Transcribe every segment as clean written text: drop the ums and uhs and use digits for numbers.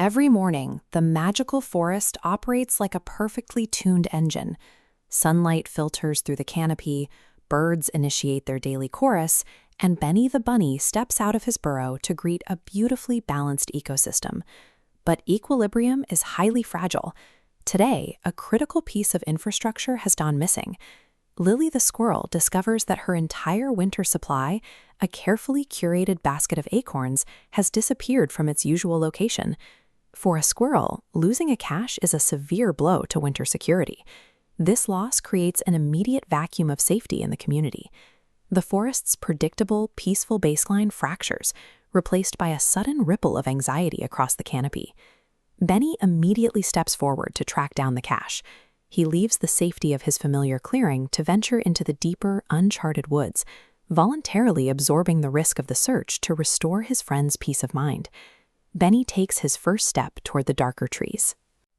Every morning, the magical forest operates like a perfectly tuned engine. Sunlight filters through the canopy, birds initiate their daily chorus, and Benny the bunny steps out of his burrow to greet a beautifully balanced ecosystem. But equilibrium is highly fragile. Today, a critical piece of infrastructure has gone missing. Lily the squirrel discovers that her entire winter supply, a carefully curated basket of acorns, has disappeared from its usual location. For a squirrel, losing a cache is a severe blow to winter security. This loss creates an immediate vacuum of safety in the community. The forest's predictable, peaceful baseline fractures, replaced by a sudden ripple of anxiety across the canopy. Benny immediately steps forward to track down the cache. He leaves the safety of his familiar clearing to venture into the deeper, uncharted woods, voluntarily absorbing the risk of the search to restore his friend's peace of mind. Benny takes his first step toward the darker trees.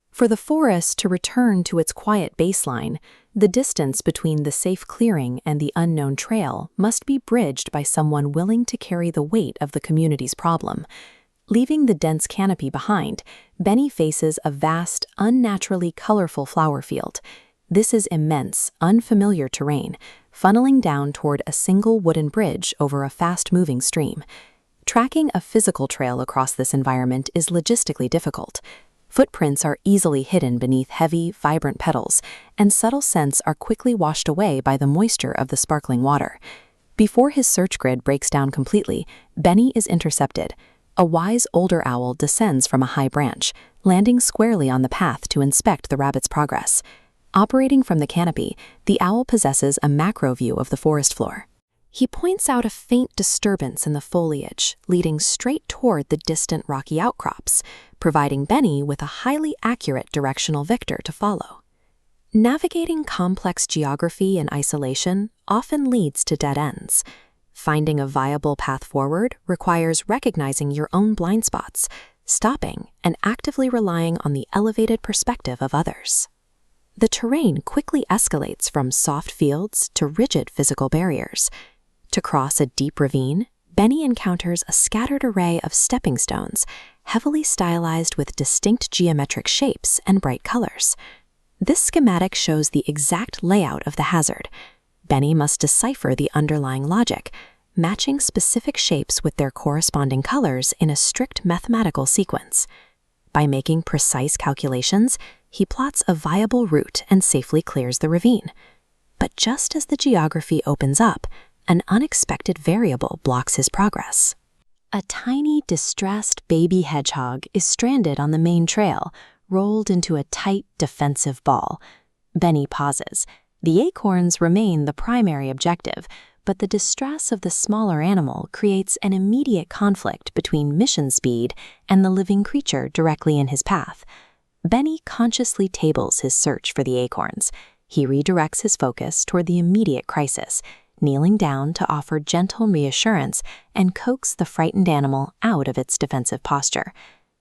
For the forest to return to its quiet baseline, the distance between the safe clearing and the unknown trail must be bridged by someone willing to carry the weight of the community's problem. Leaving the dense canopy behind, Benny faces a vast, unnaturally colorful flower field. This is immense, unfamiliar terrain, funneling down toward a single wooden bridge over a fast-moving stream. Tracking a physical trail across this environment is logistically difficult. Footprints are easily hidden beneath heavy, vibrant petals, and subtle scents are quickly washed away by the moisture of the sparkling water. Before his search grid breaks down completely, Benny is intercepted. A wise older owl descends from a high branch, landing squarely on the path to inspect the rabbit's progress. Operating from the canopy, the owl possesses a macro view of the forest floor. He points out a faint disturbance in the foliage, leading straight toward the distant rocky outcrops, providing Benny with a highly accurate directional vector to follow. Navigating complex geography in isolation often leads to dead ends. Finding a viable path forward requires recognizing your own blind spots, stopping, and actively relying on the elevated perspective of others. The terrain quickly escalates from soft fields to rigid physical barriers. To cross a deep ravine, Benny encounters a scattered array of stepping stones, heavily stylized with distinct geometric shapes and bright colors. This schematic shows the exact layout of the hazard. Benny must decipher the underlying logic, matching specific shapes with their corresponding colors in a strict mathematical sequence. By making precise calculations, he plots a viable route and safely clears the ravine. But just as the geography opens up, an unexpected variable blocks his progress. A tiny, distressed baby hedgehog is stranded on the main trail, rolled into a tight, defensive ball. Benny pauses. The acorns remain the primary objective, but the distress of the smaller animal creates an immediate conflict between mission speed and the living creature directly in his path. Benny consciously tables his search for the acorns. He redirects his focus toward the immediate crisis, kneeling down to offer gentle reassurance and coax the frightened animal out of its defensive posture.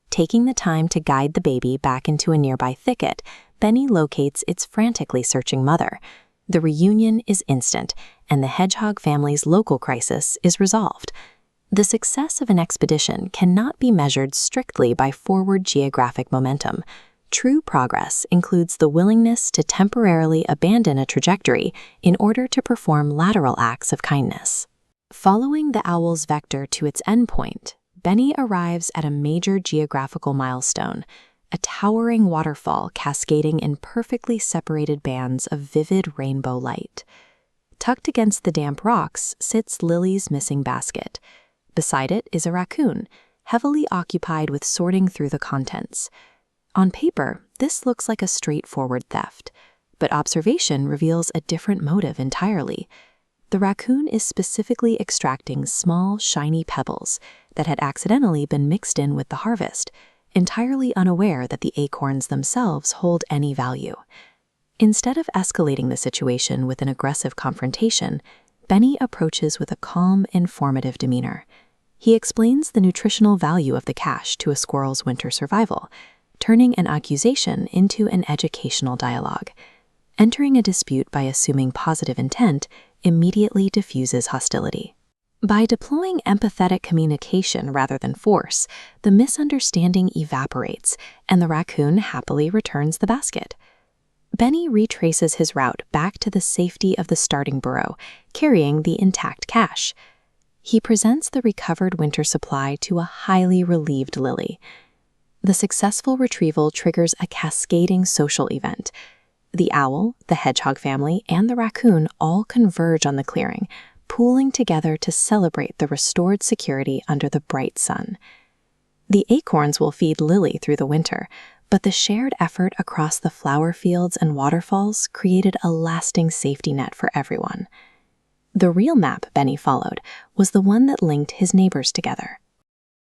Taking the time to guide the baby back into a nearby thicket, Benny locates its frantically searching mother. The reunion is instant, and the hedgehog family's local crisis is resolved. The success of an expedition cannot be measured strictly by forward geographic momentum. True progress includes the willingness to temporarily abandon a trajectory in order to perform lateral acts of kindness. Following the owl's vector to its endpoint, Benny arrives at a major geographical milestone, a towering waterfall cascading in perfectly separated bands of vivid rainbow light. Tucked against the damp rocks sits Lily's missing basket. Beside it is a raccoon, heavily occupied with sorting through the contents. On paper, this looks like a straightforward theft, but observation reveals a different motive entirely. The raccoon is specifically extracting small, shiny pebbles that had accidentally been mixed in with the harvest, entirely unaware that the acorns themselves hold any value. Instead of escalating the situation with an aggressive confrontation, Benny approaches with a calm, informative demeanor. He explains the nutritional value of the cache to a squirrel's winter survival, turning an accusation into an educational dialogue. Entering a dispute by assuming positive intent immediately diffuses hostility. By deploying empathetic communication rather than force, the misunderstanding evaporates, and the raccoon happily returns the basket. Benny retraces his route back to the safety of the starting burrow, carrying the intact cache. He presents the recovered winter supply to a highly relieved Lily. The successful retrieval triggers a cascading social event. The owl, the hedgehog family, and the raccoon all converge on the clearing, pooling together to celebrate the restored security under the bright sun. The acorns will feed Lily through the winter, but the shared effort across the flower fields and waterfalls created a lasting safety net for everyone. The real map Benny followed was the one that linked his neighbors together.